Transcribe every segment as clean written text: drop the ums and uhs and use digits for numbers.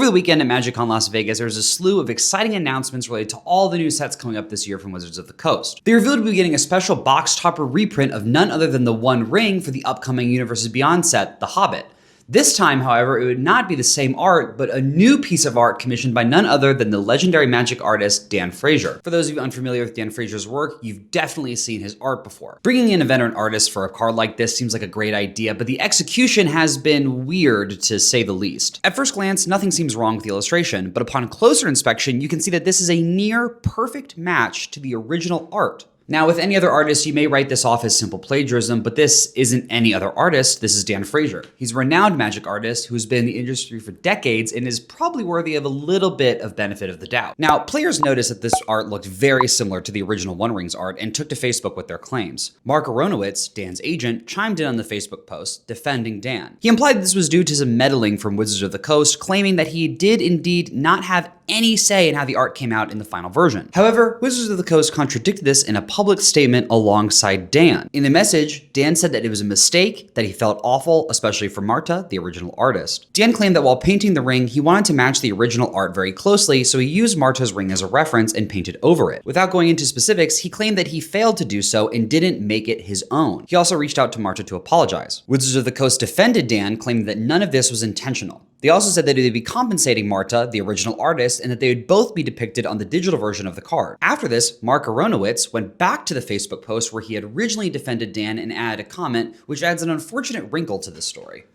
Over the weekend at MagicCon Las Vegas, there was a slew of exciting announcements related to all the new sets coming up this year from Wizards of the Coast. They revealed we'll be getting a special box topper reprint of none other than the One Ring for the upcoming Universes Beyond set, The Hobbit. This time, however, it would not be the same art, but a new piece of art commissioned by none other than the legendary Magic artist Dan Frazier. For those of you unfamiliar with Dan Frazier's work, you've definitely seen his art before. Bringing in a veteran artist for a card like this seems like a great idea, but the execution has been weird to say the least. At first glance, nothing seems wrong with the illustration, but upon closer inspection, you can see that this is a near perfect match to the original art. Now, with any other artist, you may write this off as simple plagiarism, but this isn't any other artist, this is Dan Frazier. He's a renowned Magic artist who's been in the industry for decades and is probably worthy of a little bit of benefit of the doubt. Now, players noticed that this art looked very similar to the original One Rings art and took to Facebook with their claims. Mark Aronowitz, Dan's agent, chimed in on the Facebook post, defending Dan. He implied that this was due to some meddling from Wizards of the Coast, claiming that he did indeed not have any say in how the art came out in the final version. However, Wizards of the Coast contradicted this in a public statement alongside Dan. In the message, Dan said that it was a mistake, that he felt awful, especially for Marta, the original artist. Dan claimed that while painting the ring, he wanted to match the original art very closely, so he used Marta's ring as a reference and painted over it. Without going into specifics, he claimed that he failed to do so and didn't make it his own. He also reached out to Marta to apologize. Wizards of the Coast defended Dan, claiming that none of this was intentional. They also said that they'd be compensating Marta, the original artist, and that they would both be depicted on the digital version of the card. After this, Mark Aronowitz went back to the Facebook post where he had originally defended Dan and added a comment, which adds an unfortunate wrinkle to the story.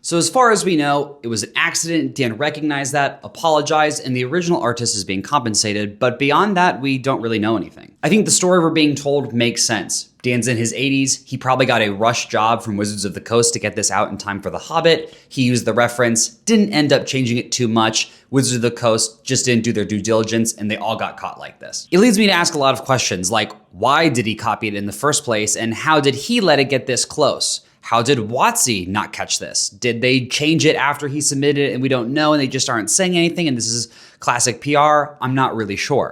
So as far as we know, it was an accident, Dan recognized that, apologized, and the original artist is being compensated, but beyond that, we don't really know anything. I think the story we're being told makes sense. Dan's in his 80s, he probably got a rush job from Wizards of the Coast to get this out in time for The Hobbit. He used the reference, didn't end up changing it too much. Wizards of the Coast just didn't do their due diligence and they all got caught like this. It leads me to ask a lot of questions like, why did he copy it in the first place and how did he let it get this close? How did WotC not catch this? Did they change it after he submitted it and we don't know and they just aren't saying anything and this is classic PR? I'm not really sure.